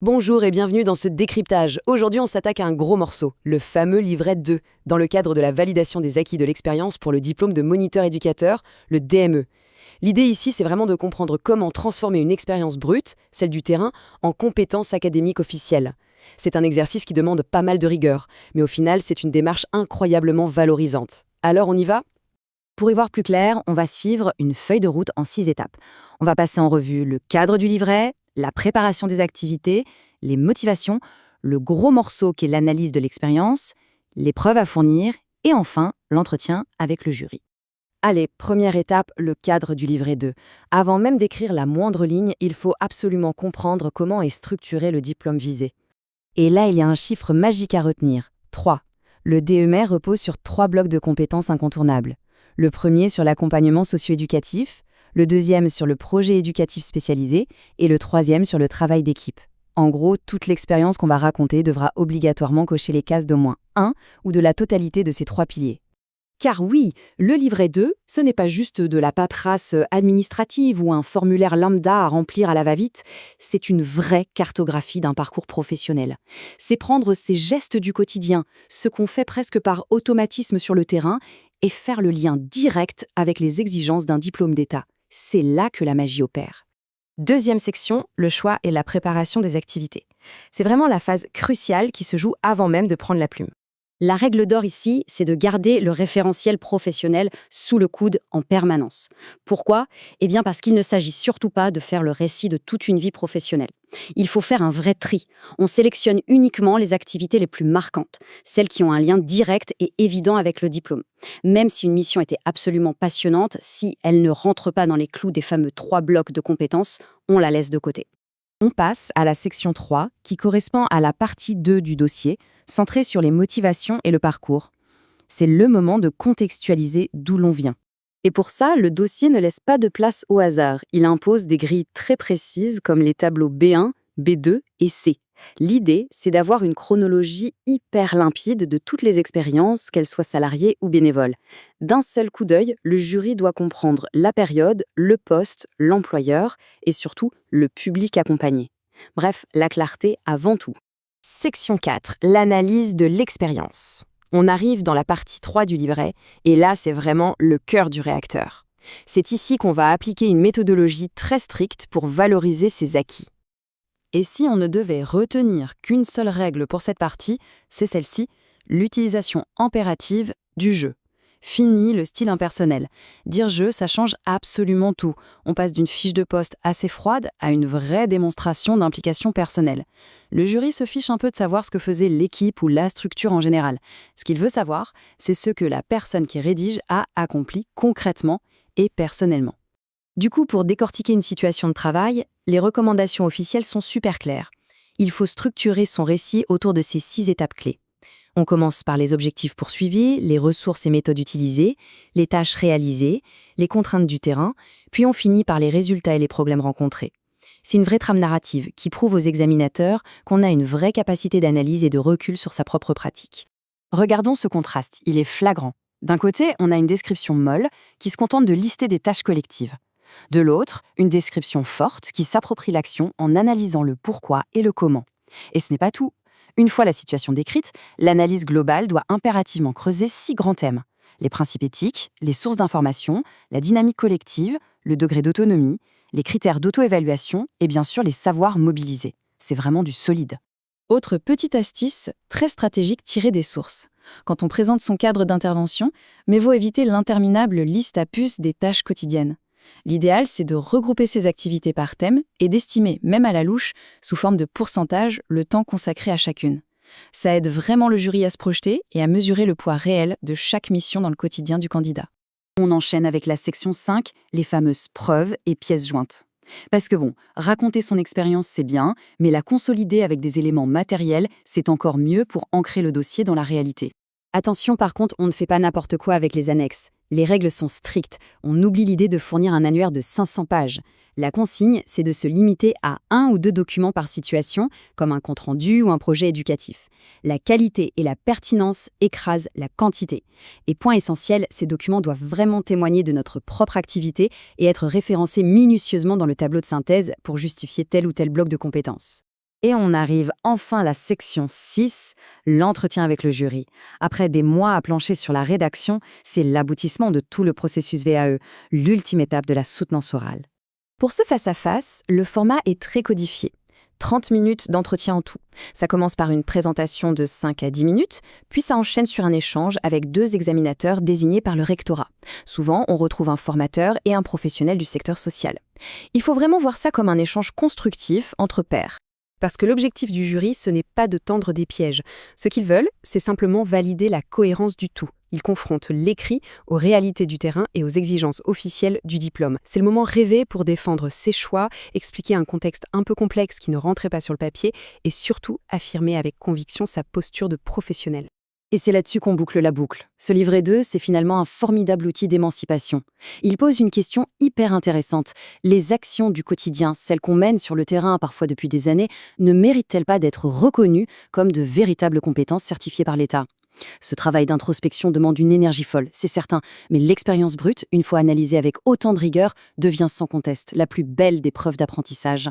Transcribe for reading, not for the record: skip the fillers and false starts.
Bonjour et bienvenue dans ce décryptage. Aujourd'hui, on s'attaque à un gros morceau, le fameux livret 2, dans le cadre de la validation des acquis de l'expérience pour le diplôme de moniteur éducateur, le DME. L'idée ici, c'est vraiment de comprendre comment transformer une expérience brute, celle du terrain, en compétence académique officielle. C'est un exercice qui demande pas mal de rigueur, mais au final, c'est une démarche incroyablement valorisante. Alors, on y va ? Pour y voir plus clair, on va suivre une feuille de route en 6 étapes. On va passer en revue le cadre du livret, la préparation des activités, les motivations, le gros morceau qui est l'analyse de l'expérience, les preuves à fournir et enfin l'entretien avec le jury. Allez, première étape, le cadre du livret 2. Avant même d'écrire la moindre ligne, il faut absolument comprendre comment est structuré le diplôme visé. Et là, il y a un chiffre magique à retenir, 3. Le DME repose sur 3 blocs de compétences incontournables. Le premier sur l'accompagnement socio-éducatif, le deuxième sur le projet éducatif spécialisé et le troisième sur le travail d'équipe. En gros, toute l'expérience qu'on va raconter devra obligatoirement cocher les cases d'au moins un ou de la totalité de ces 3 piliers. Car oui, le livret 2, ce n'est pas juste de la paperasse administrative ou un formulaire lambda à remplir à la va-vite, c'est une vraie cartographie d'un parcours professionnel. C'est prendre ces gestes du quotidien, ce qu'on fait presque par automatisme sur le terrain, et faire le lien direct avec les exigences d'un diplôme d'État. C'est là que la magie opère. Deuxième section, le choix et la préparation des activités. C'est vraiment la phase cruciale qui se joue avant même de prendre la plume. La règle d'or ici, c'est de garder le référentiel professionnel sous le coude en permanence. Pourquoi ? Eh bien parce qu'il ne s'agit surtout pas de faire le récit de toute une vie professionnelle. Il faut faire un vrai tri. On sélectionne uniquement les activités les plus marquantes, celles qui ont un lien direct et évident avec le diplôme. Même si une mission était absolument passionnante, si elle ne rentre pas dans les clous des fameux 3 blocs de compétences, on la laisse de côté. On passe à la section 3, qui correspond à la partie 2 du dossier, centrée sur les motivations et le parcours. C'est le moment de contextualiser d'où l'on vient. Et pour ça, le dossier ne laisse pas de place au hasard. Il impose des grilles très précises comme les tableaux B1, B2 et C. L'idée, c'est d'avoir une chronologie hyper limpide de toutes les expériences, qu'elles soient salariées ou bénévoles. D'un seul coup d'œil, le jury doit comprendre la période, le poste, l'employeur et surtout le public accompagné. Bref, la clarté avant tout. Section 4, l'analyse de l'expérience. On arrive dans la partie 3 du livret, et là, c'est vraiment le cœur du réacteur. C'est ici qu'on va appliquer une méthodologie très stricte pour valoriser ses acquis. Et si on ne devait retenir qu'une seule règle pour cette partie, c'est celle-ci, l'utilisation impérative du jeu. Fini le style impersonnel. Dire jeu, ça change absolument tout. On passe d'une fiche de poste assez froide à une vraie démonstration d'implication personnelle. Le jury se fiche un peu de savoir ce que faisait l'équipe ou la structure en général. Ce qu'il veut savoir, c'est ce que la personne qui rédige a accompli concrètement et personnellement. Du coup, pour décortiquer une situation de travail, les recommandations officielles sont super claires. Il faut structurer son récit autour de ces 6 étapes clés. On commence par les objectifs poursuivis, les ressources et méthodes utilisées, les tâches réalisées, les contraintes du terrain, puis on finit par les résultats et les problèmes rencontrés. C'est une vraie trame narrative qui prouve aux examinateurs qu'on a une vraie capacité d'analyse et de recul sur sa propre pratique. Regardons ce contraste, il est flagrant. D'un côté, on a une description molle qui se contente de lister des tâches collectives. De l'autre, une description forte qui s'approprie l'action en analysant le pourquoi et le comment. Et ce n'est pas tout. Une fois la situation décrite, l'analyse globale doit impérativement creuser 6 grands thèmes. Les principes éthiques, les sources d'information, la dynamique collective, le degré d'autonomie, les critères d'auto-évaluation et bien sûr les savoirs mobilisés. C'est vraiment du solide. Autre petite astuce, très stratégique tirée des sources. Quand on présente son cadre d'intervention, mieux vaut éviter l'interminable liste à puces des tâches quotidiennes. L'idéal, c'est de regrouper ces activités par thème et d'estimer, même à la louche, sous forme de pourcentage, le temps consacré à chacune. Ça aide vraiment le jury à se projeter et à mesurer le poids réel de chaque mission dans le quotidien du candidat. On enchaîne avec la section 5, les fameuses preuves et pièces jointes. Parce que raconter son expérience, c'est bien, mais la consolider avec des éléments matériels, c'est encore mieux pour ancrer le dossier dans la réalité. Attention par contre, on ne fait pas n'importe quoi avec les annexes. Les règles sont strictes. On oublie l'idée de fournir un annuaire de 500 pages. La consigne, c'est de se limiter à 1 ou 2 documents par situation, comme un compte-rendu ou un projet éducatif. La qualité et la pertinence écrasent la quantité. Et point essentiel, ces documents doivent vraiment témoigner de notre propre activité et être référencés minutieusement dans le tableau de synthèse pour justifier tel ou tel bloc de compétences. Et on arrive enfin à la section 6, l'entretien avec le jury. Après des mois à plancher sur la rédaction, c'est l'aboutissement de tout le processus VAE, l'ultime étape de la soutenance orale. Pour ce face-à-face, le format est très codifié. 30 minutes d'entretien en tout. Ça commence par une présentation de 5 à 10 minutes, puis ça enchaîne sur un échange avec 2 examinateurs désignés par le rectorat. Souvent, on retrouve un formateur et un professionnel du secteur social. Il faut vraiment voir ça comme un échange constructif entre pairs. Parce que l'objectif du jury, ce n'est pas de tendre des pièges. Ce qu'ils veulent, c'est simplement valider la cohérence du tout. Ils confrontent l'écrit aux réalités du terrain et aux exigences officielles du diplôme. C'est le moment rêvé pour défendre ses choix, expliquer un contexte un peu complexe qui ne rentrait pas sur le papier et surtout affirmer avec conviction sa posture de professionnel. Et c'est là-dessus qu'on boucle la boucle. Ce livret 2, c'est finalement un formidable outil d'émancipation. Il pose une question hyper intéressante. Les actions du quotidien, celles qu'on mène sur le terrain parfois depuis des années, ne méritent-elles pas d'être reconnues comme de véritables compétences certifiées par l'État ? Ce travail d'introspection demande une énergie folle, c'est certain, mais l'expérience brute, une fois analysée avec autant de rigueur, devient sans conteste la plus belle des preuves d'apprentissage.